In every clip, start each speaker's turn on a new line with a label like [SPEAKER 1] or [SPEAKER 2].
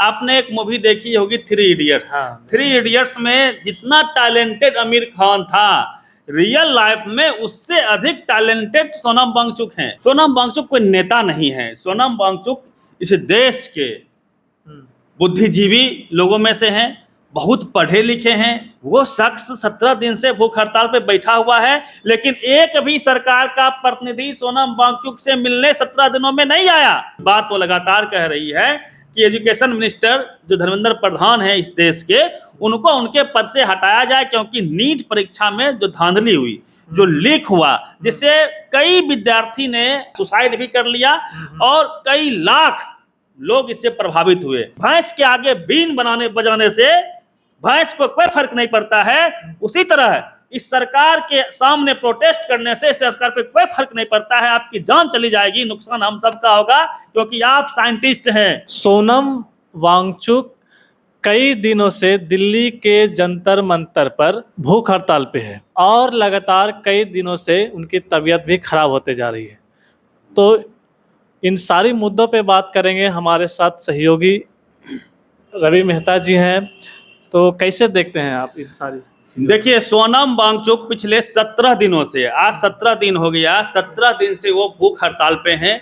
[SPEAKER 1] आपने एक मूवी देखी होगी थ्री इडियट्स।
[SPEAKER 2] हाँ।
[SPEAKER 1] थ्री इडियट्स में जितना टैलेंटेड आमिर खान था, रियल लाइफ में उससे अधिक टैलेंटेड सोनम वांगचुक हैं। सोनम वांगचुक कोई नेता नहीं है। सोनम वांगचुक इस देश के बुद्धिजीवी लोगों में से हैं, बहुत पढ़े लिखे हैं। वो शख्स 17 दिन से भूख हड़ताल पे बैठा हुआ है, लेकिन एक भी सरकार का प्रतिनिधि सोनम वांगचुक से मिलने 17 दिनों में नहीं आया। बात वो लगातार कह रही है कि एजुकेशन मिनिस्टर जो धर्मेंद्र प्रधान है इस देश के, उनको उनके पद से हटाया जाए, क्योंकि नीट परीक्षा में जो धांधली हुई, जो लीक हुआ, जिससे कई विद्यार्थी ने सुसाइड भी कर लिया और कई लाख लोग इससे प्रभावित हुए। भैंस के आगे बीन बनाने बजाने से भैंस को कोई फर्क नहीं पड़ता है, उसी तरह इस सरकार के सामने प्रोटेस्ट करने से इस सरकार पे कोई फर्क नहीं पड़ता है। आपकी जान चली जाएगी, नुकसान हम सबका होगा, क्योंकि आप साइंटिस्ट हैं।
[SPEAKER 2] सोनम वांगचुक कई दिनों से दिल्ली के जंतर मंतर पर भूख हड़ताल पे है और लगातार कई दिनों से उनकी तबीयत भी खराब होते जा रही है। तो इन सारी मुद्दों पे बात करेंगे। हमारे साथ सहयोगी रवि मेहता जी हैं। तो कैसे देखते हैं आप इन सारी?
[SPEAKER 1] देखिए, सोनम वांगचुक पिछले 17 दिनों से, आज 17 दिन हो गया, 17 दिन से वो भूख हड़ताल पे हैं।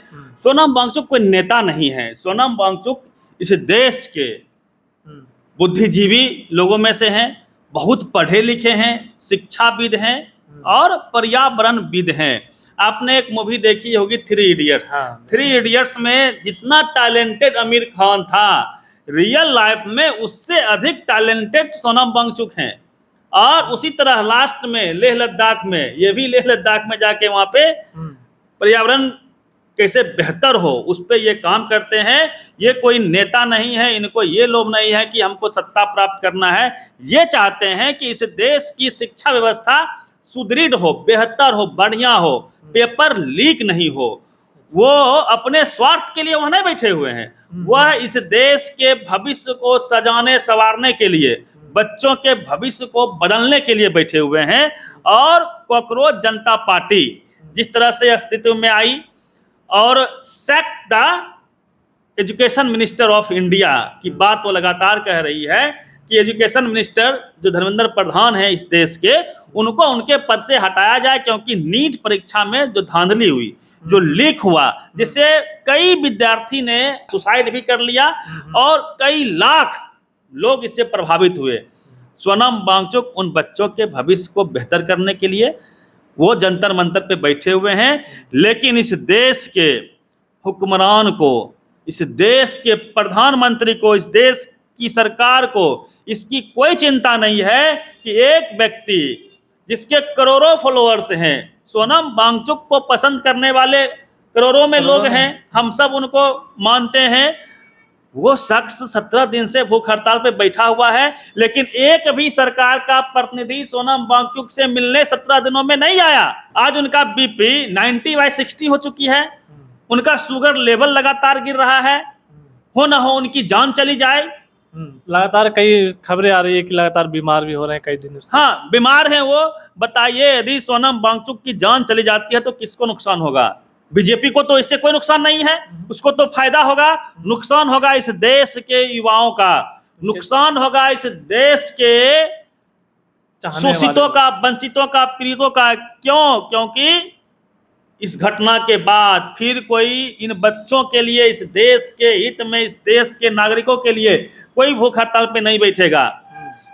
[SPEAKER 1] सोनम वांगचुक कोई नेता नहीं है। सोनम वांगचुक इस देश के बुद्धिजीवी लोगों में से हैं, बहुत पढ़े लिखे हैं, शिक्षाविद हैं और पर्यावरणविद हैं। आपने एक मूवी देखी होगी थ्री इडियट्स।
[SPEAKER 2] हाँ।
[SPEAKER 1] थ्री इडियट्स में जितना टैलेंटेड आमिर खान था, रियल लाइफ में उससे अधिक टैलेंटेड सोनम वांगचुक हैं। और उसी तरह लास्ट में लेह लद्दाख में, ये भी लेह लद्दाख में जाके वहां पे पर्यावरण कैसे बेहतर हो उस पर ये काम करते हैं। ये कोई नेता नहीं है, इनको ये लोभ नहीं है कि हमको सत्ता प्राप्त करना है। ये चाहते हैं कि इस देश की शिक्षा व्यवस्था सुदृढ़ हो, बेहतर हो, बढ़िया हो, पेपर लीक नहीं हो। वो अपने स्वार्थ के लिए वहां नहीं बैठे हुए हैं, वह इस देश के भविष्य को सजाने संवारने के लिए, बच्चों के भविष्य को बदलने के लिए बैठे हुए हैं। और कॉकरोच जनता पार्टी जिस तरह से अस्तित्व में आई और sac the education minister of India की बात वो लगातार कह रही है कि एजुकेशन मिनिस्टर जो धर्मेंद्र प्रधान है इस देश के, उनको उनके पद से हटाया जाए, क्योंकि नीट परीक्षा में जो धांधली हुई, जो लीक हुआ, जिससे कई विद्यार्थी ने सुसाइड भी कर लिया और कई लाख लोग इससे प्रभावित हुए। सोनम वांगचुक उन बच्चों के भविष्य को बेहतर करने के लिए वो जंतर मंतर पे बैठे हुए हैं, लेकिन इस देश के हुक्मरान को, इस देश के प्रधानमंत्री को, इस देश की सरकार को इसकी कोई चिंता नहीं है कि एक व्यक्ति जिसके करोड़ों फॉलोअर्स हैं, सोनम वांगचुक को पसंद करने वाले करोड़ों में लोग हैं, हम सब उनको मानते हैं, वो शख्स 17 दिन से भूख हड़ताल पे बैठा हुआ है, लेकिन एक भी सरकार का प्रतिनिधि सोनम वांगचुक से मिलने 17 दिनों में नहीं आया। आज उनका बीपी 90/60 हो चुकी है, उनका शुगर लेवल लगातार गिर रहा है, हो ना हो उनकी जान चली जाए।
[SPEAKER 2] लगातार कई खबरें आ रही है कि लगातार बीमार भी हो रहे हैं कई दिनों से।
[SPEAKER 1] हाँ, बीमार हैं वो। बताइए, यदि सोनम वांगचुक की जान चली जाती है तो किसको नुकसान होगा? बीजेपी को तो इससे कोई नुकसान नहीं है, उसको तो फायदा होगा। नुकसान होगा इस देश के युवाओं का, नुकसान होगा इस देश के शोषितों का, वंचितों का, पीड़ितों का। क्यों? क्योंकि इस घटना के बाद फिर कोई इन बच्चों के लिए, इस देश के हित में, इस देश के नागरिकों के लिए कोई भूख हड़ताल पे नहीं बैठेगा।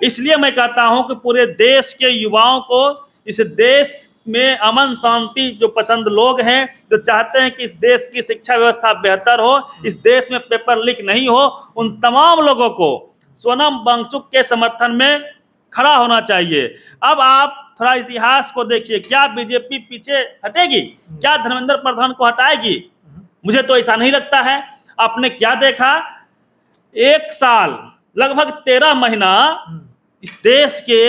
[SPEAKER 1] इसलिए मैं कहता हूं कि पूरे देश के युवाओं को, इस देश में अमन शांति जो पसंद लोग हैं, जो चाहते हैं कि इस देश की शिक्षा व्यवस्था बेहतर हो, इस देश में पेपर लीक नहीं हो, उन तमाम लोगों को सोनम वांगचुक के समर्थन में खड़ा होना चाहिए। अब आप थोड़ा इतिहास को देखिए, क्या बीजेपी पीछे हटेगी? क्या धर्मेंद्र प्रधान को हटाएगी? मुझे तो ऐसा नहीं लगता है। आपने क्या देखा, एक साल लगभग 13 महीना इस देश के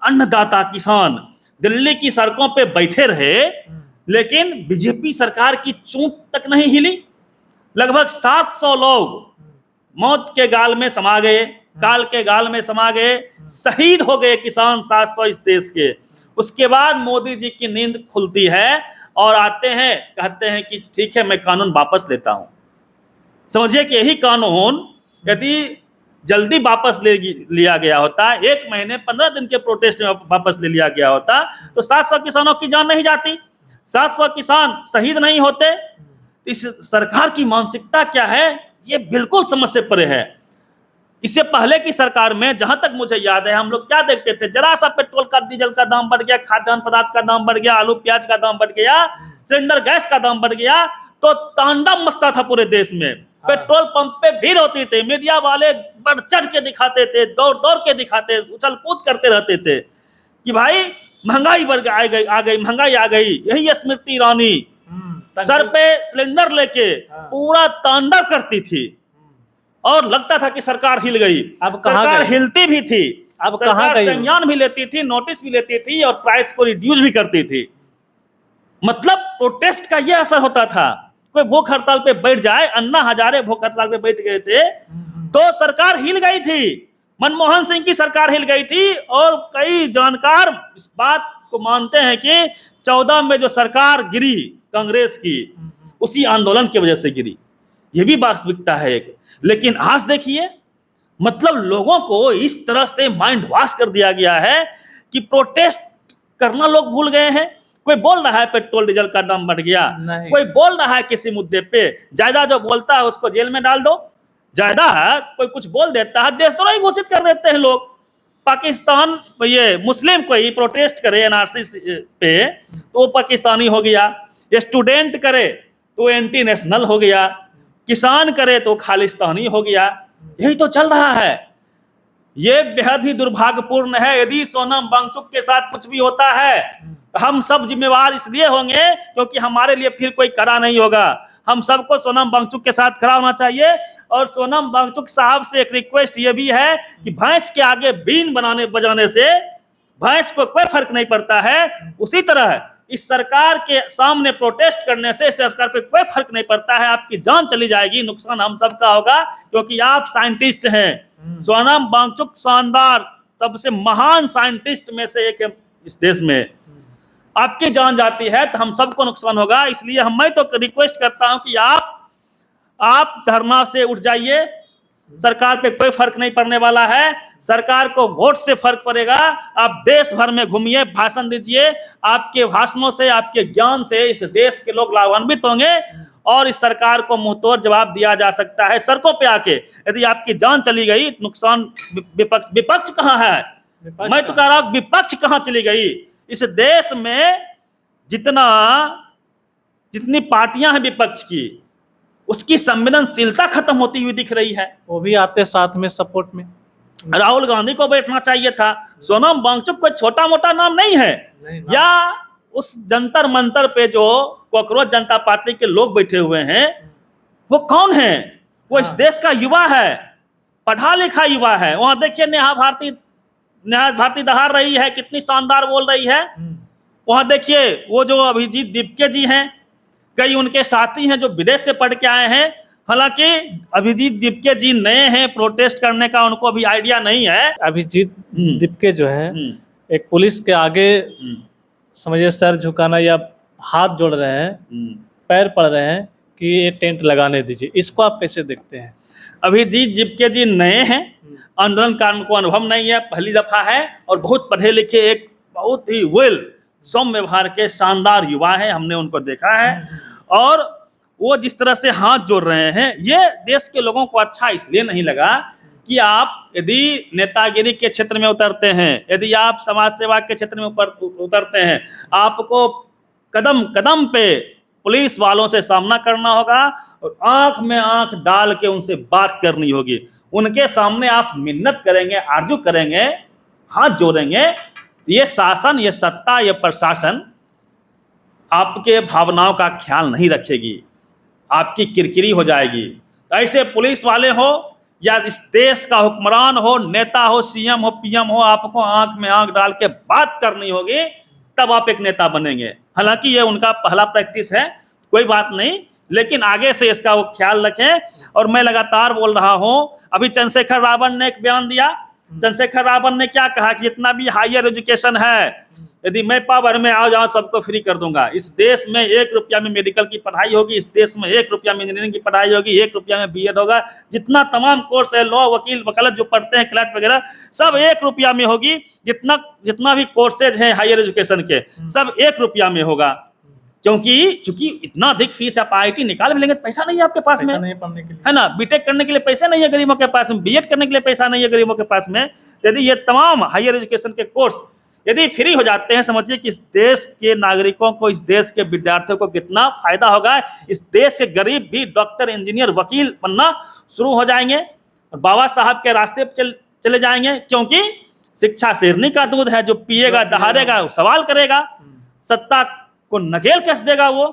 [SPEAKER 1] अन्नदाता किसान दिल्ली की सड़कों पे बैठे रहे, लेकिन बीजेपी सरकार की चूंट तक नहीं हिली। लगभग 700 लोग मौत के गाल में समा गए, काल के गाल में समा गए, शहीद हो गए किसान 700 इस देश के। उसके बाद मोदी जी की नींद खुलती है और आते हैं, कहते हैं कि ठीक है, मैं कानून वापस लेता हूं। समझिए कि यही कानून यदि जल्दी वापस लिया गया होता, 1 महीने 15 दिन के प्रोटेस्ट में वापस ले लिया गया होता, तो 700 किसानों की जान नहीं जाती, 700 किसान शहीद नहीं होते। इस सरकार की मानसिकता क्या है, ये बिल्कुल समझ से परे है। इससे पहले की सरकार में जहां तक मुझे याद है, हम लोग क्या देखते थे, जरा सा पेट्रोल का डीजल का दाम बढ़ गया, खाद्यान्न पदार्थ का दाम बढ़ गया, आलू प्याज का दाम बढ़ गया, सिलेंडर गैस का दाम बढ़ गया, तो तांडव मचता था पूरे देश में। पेट्रोल पंप पे भीड़ होती थी, मीडिया वाले बढ़ चढ़ के दिखाते थे, दौड़ दौड़ के दिखाते, उछल कूद करते रहते थे कि भाई महंगाई बढ़ आ गई, महंगाई आ गई। यही स्मृति ईरानी सर पे सिलेंडर लेके पूरा तांडव करती थी और लगता था कि सरकार हिल गई।
[SPEAKER 2] अब
[SPEAKER 1] सरकार हिलती भी थी,
[SPEAKER 2] अब
[SPEAKER 1] सरकार संज्ञान भी लेती थी, नोटिस भी लेती थी और प्राइस को रिड्यूस भी करती थी। मतलब प्रोटेस्ट का यह असर होता था। कोई भूख हड़ताल पे बैठ जाए, अन्ना हजारे भूख हड़ताल पे बैठ गए थे तो सरकार हिल गई थी, मनमोहन सिंह की सरकार हिल गई थी। और कई जानकार इस बात को मानते हैं कि 14 में जो सरकार गिरी कांग्रेस की, उसी आंदोलन की वजह से गिरी। यह भी वास्तविकता है एक। लेकिन आज देखिए, मतलब लोगों को इस तरह से माइंड वॉश कर दिया गया है कि प्रोटेस्ट करना लोग भूल गए हैं। कोई बोल रहा है पेट्रोल डीजल का दाम बढ़ गया, कोई बोल रहा है किसी मुद्दे पे, ज्यादा जो बोलता है उसको जेल में डाल दो, ज्यादा है कोई कुछ बोल देता है देशद्रोही घोषित कर देते हैं लोग। पाकिस्तान ये मुस्लिम कोई प्रोटेस्ट करे एनआरसी पे तो वो पाकिस्तानी हो गया, स्टूडेंट करे तो एंटी नेशनल हो गया, किसान करे तो खालिस्तानी हो गया। यही तो चल रहा है। ये बेहद ही दुर्भाग्यपूर्ण है। यदि सोनम वांगचुक के साथ कुछ भी होता है तो हम सब जिम्मेवार इसलिए होंगे क्योंकि हमारे लिए फिर कोई खड़ा नहीं होगा। हम सबको सोनम वांगचुक के साथ खड़ा होना चाहिए। और सोनम वांगचुक साहब से एक रिक्वेस्ट ये भी है कि भैंस के आगे बीन बजाने से भैंस को कोई फर्क नहीं पड़ता है, उसी तरह इस सरकार के सामने प्रोटेस्ट करने से सरकार पे कोई फर्क नहीं पड़ता है। आपकी जान चली जाएगी, नुकसान हम सबका होगा क्योंकि आप साइंटिस्ट हैं। सोनम वांगचुक शानदार, सबसे महान साइंटिस्ट में से एक है इस देश में। आपकी जान जाती है तो हम सबको नुकसान होगा। इसलिए मैं तो रिक्वेस्ट करता हूं कि आप धरना से उठ जाइए। सरकार पे कोई फर्क नहीं पड़ने वाला है, सरकार को वोट से फर्क पड़ेगा। आप देश भर में घूमिए, भाषण दीजिए, आपके भाषणों से, आपके ज्ञान से इस देश के लोग लाभान्वित होंगे और इस सरकार को मुंहतोड़ जवाब दिया जा सकता है सड़कों पे आके। यदि आपकी जान चली गई, नुकसान विपक्ष कहाँ है? मैं तो कह रहा हूं विपक्ष कहाँ चली गई? इस देश में जितनी पार्टियां हैं विपक्ष की, उसकी संवेदनशीलता खत्म होती हुई दिख रही है।
[SPEAKER 2] वो भी आते साथ में सपोर्ट में।
[SPEAKER 1] राहुल गांधी को बैठना चाहिए था। सोनम वांगचुक कोई छोटा मोटा नाम नहीं है। या उस जंतर मंतर पे जो कॉकरोच जनता पार्टी के लोग बैठे हुए हैं, वो कौन है? वो इस देश का युवा है, पढ़ा लिखा युवा है। वहां देखिए नेहा भारती दहाड़ रही है, कितनी शानदार बोल रही है। वहां देखिए वो जो अभिजीत दीपके जी हैं, कई उनके साथी हैं जो विदेश से पढ़ के आए हैं। हालांकि अभिजीत दीपके जी नए हैं, प्रोटेस्ट करने का उनको अभी आइडिया नहीं है।
[SPEAKER 2] अभिजीत दीपके जो है एक पुलिस के आगे समझिए सर झुकाना या हाथ जोड़ रहे हैं, पैर पड़ रहे हैं कि ये टेंट लगाने दीजिए। इसको आप कैसे देखते हैं?
[SPEAKER 1] अभिजीत दीपके जी नए हैं, आंदोलन का उनको अनुभव नहीं है, पहली दफा है और बहुत पढ़े लिखे, एक बहुत ही वेल सौम्य व्यवहार के शानदार युवा हैं। हमने उनको देखा है और वो जिस तरह से हाथ जोड़ रहे हैं, ये देश के लोगों को अच्छा इसलिए नहीं लगा कि आप यदि नेतागिरी के क्षेत्र में उतरते हैं, यदि आप समाज सेवा के क्षेत्र में उतरते हैं, आपको कदम कदम पे पुलिस वालों से सामना करना होगा और आंख में आंख डाल के उनसे बात करनी होगी। उनके सामने आप मिन्नत करेंगे, आरजू करेंगे, हाथ जोड़ेंगे, ये शासन, ये सत्ता, ये प्रशासन आपके भावनाओं का ख्याल नहीं रखेगी, आपकी किरकिरी हो जाएगी। ऐसे पुलिस वाले हो या इस देश का हुक्मरान हो, नेता हो, सीएम हो, पीएम हो, आपको आंख में आंख डाल के बात करनी होगी, तब आप एक नेता बनेंगे। हालांकि ये उनका पहला प्रैक्टिस है, कोई बात नहीं, लेकिन आगे से इसका वो ख्याल रखें। और मैं लगातार बोल रहा हूं, अभी चंद्रशेखर रावण ने एक बयान दिया चंद्रशेखर रावण ने क्या कहा कि जितना भी हायर एजुकेशन है, यदि मैं पावर में आ जाऊं सबको फ्री कर दूंगा। इस देश में 1 रुपया में मेडिकल की पढ़ाई होगी, इस देश में 1 रुपया में इंजीनियरिंग की पढ़ाई होगी, 1 रुपया में बीएड होगा, जितना तमाम कोर्स है, लॉ, वकील, वकालत जो पढ़ते हैं, क्लर्क वगैरह, सब 1 रुपया में होगी। जितना भी कोर्सेज हैं हायर एजुकेशन के, सब 1 रुपया में होगा। क्योंकि इतना अधिक फीस आप IIT निकाल भी लेंगे, पैसा नहीं है आपके पास में,
[SPEAKER 2] नहीं पढ़ने के लिए,
[SPEAKER 1] है ना। बीटेक करने के लिए पैसा नहीं है गरीबों के पास में, बीएड करने के लिए पैसा नहीं है गरीबों के पास में। यदि ये तमाम हायर एजुकेशन के कोर्स यदि फ्री हो जाते हैं, समझिए कि इस देश के नागरिकों को, इस देश के विद्यार्थियों को कितना फायदा होगा। इस देश के गरीब भी डॉक्टर, इंजीनियर, वकील बनना शुरू हो जाएंगे और बाबा साहब के रास्ते पर चले जाएंगे। क्योंकि शिक्षा शेरनी का दूध है, जो पिएगा दहाड़ेगा, सवाल करेगा, सत्ता को नकेल कस देगा वो।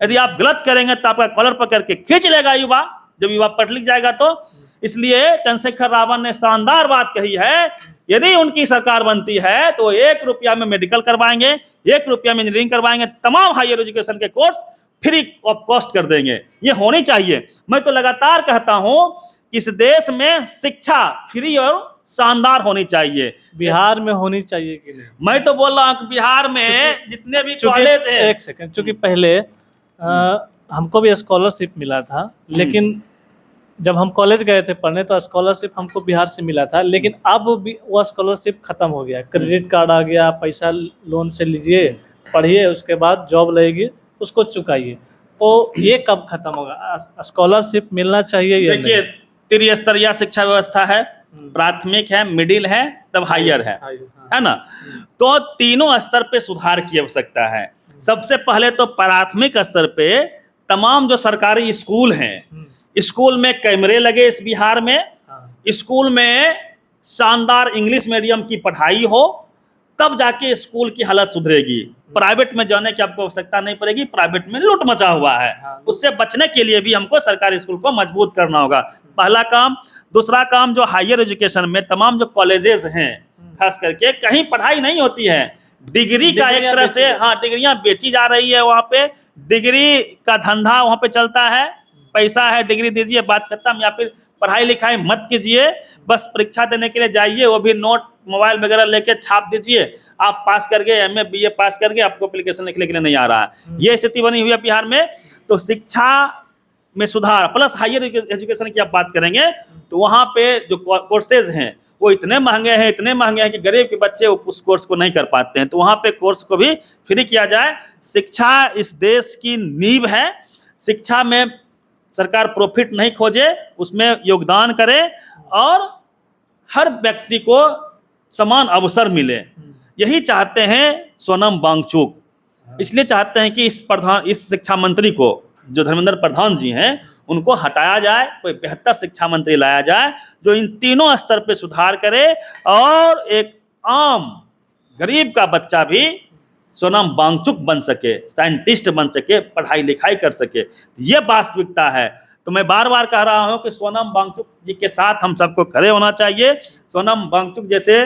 [SPEAKER 1] यदि आप गलत करेंगे तो आपका कॉलर पकड़ के खींच लेगा युवा, जब युवा पढ़ लिख जाएगा तो। इसलिए चंद्रशेखर रावण ने शानदार बात कही है, यदि उनकी सरकार बनती है तो 1 रुपया में मेडिकल करवाएंगे, 1 रुपया में इंजीनियरिंग करवाएंगे, तमाम हायर एजुकेशन के कोर्स फ्री ऑफ कॉस्ट कर देंगे। ये होनी चाहिए। मैं तो लगातार कहता हूं कि इस देश में शिक्षा फ्री और शानदार होनी चाहिए।
[SPEAKER 2] बिहार में होनी चाहिए कि नहीं?
[SPEAKER 1] मैं तो बोल रहा हूँ कि बिहार में जितने भी कॉलेज हैं,
[SPEAKER 2] एक सेकंड, चूंकि पहले हमको भी स्कॉलरशिप मिला था, लेकिन जब हम कॉलेज गए थे पढ़ने तो स्कॉलरशिप हमको बिहार से मिला था, लेकिन अब भी वो स्कॉलरशिप खत्म हो गया। क्रेडिट कार्ड आ गया, पैसा लोन से लीजिए, पढ़िए, उसके बाद जॉब लगेगी, उसको चुकाइए। तो ये कब खत्म होगा? स्कॉलरशिप मिलना चाहिए। ये
[SPEAKER 1] देखिए, त्रिस्तरीय शिक्षा व्यवस्था है, प्राथमिक है, मिडिल है, तब हायर है ना। तो तीनों स्तर पे सुधार की आवश्यकता है। सबसे पहले तो प्राथमिक स्तर पे तमाम जो सरकारी स्कूल हैं, स्कूल में कैमरे लगे। इस बिहार में स्कूल में शानदार इंग्लिश मीडियम की पढ़ाई हो, तब जाके स्कूल की हालत सुधरेगी। प्राइवेट में जाने की आपको आवश्यकता नहीं पड़ेगी, प्राइवेट में लूट मचा हुआ है। उससे बचने के लिए भी हमको सरकारी स्कूल को मजबूत करना होगा, पहला काम। दूसरा काम, जो हायर एजुकेशन में तमाम जो कॉलेजेस हैं, खास करके कहीं पढ़ाई नहीं होती है, डिग्री का एक तरह से, हाँ, डिग्रियां बेची जा रही है। वहाँ पे डिग्री का धंधा वहाँ पे चलता है, पैसा है, डिग्री दीजिए, बात खत्म। या फिर पढ़ाई लिखाई मत कीजिए, बस परीक्षा देने के लिए जाइए, वो भी नोट मोबाइल वगैरह लेके छाप दीजिए, आप पास कर गए, MA BA पास कर गए, आपको एप्लीकेशन लिखने के लिए नहीं आ रहा है। ये स्थिति बनी हुई है बिहार में। तो शिक्षा में सुधार प्लस हायर एजुकेशन की आप बात करेंगे तो वहाँ पे जो कोर्सेज हैं वो इतने महंगे हैं कि गरीब के बच्चे उस कोर्स को नहीं कर पाते हैं। तो वहाँ पे कोर्स को भी फ्री किया जाए। शिक्षा इस देश की नींव है। शिक्षा में सरकार प्रॉफिट नहीं खोजे, उसमें योगदान करे और हर व्यक्ति को समान अवसर मिले। यही चाहते हैं सोनम वांगचुक। इसलिए चाहते हैं कि इस शिक्षा मंत्री को, जो धर्मेंद्र प्रधान जी हैं, उनको हटाया जाए, कोई बेहतर शिक्षा मंत्री लाया जाए जो इन तीनों स्तर पे सुधार करे और एक आम गरीब का बच्चा भी सोनम वांगचुक बन सके, साइंटिस्ट बन सके, पढ़ाई लिखाई कर सके। ये वास्तविकता है। तो मैं बार बार कह रहा हूँ कि सोनम वांगचुक जी के साथ हम सबको खड़े होना चाहिए। सोनम वांगचुक जैसे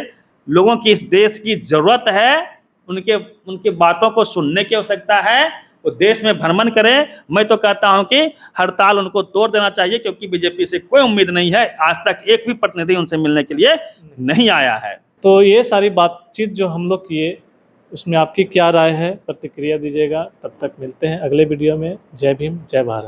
[SPEAKER 1] लोगों की इस देश की जरूरत है, उनकी बातों को सुनने की आवश्यकता है। वो देश में भ्रमण करें। मैं तो कहता हूं कि हड़ताल उनको तोड़ देना चाहिए, क्योंकि बीजेपी से कोई उम्मीद नहीं है। आज तक एक भी प्रतिनिधि उनसे मिलने के लिए नहीं आया है।
[SPEAKER 2] तो ये सारी बातचीत जो हम लोग किए, उसमें आपकी क्या राय है, प्रतिक्रिया दीजिएगा। तब तक मिलते हैं अगले वीडियो में। जय भीम, जय भारत।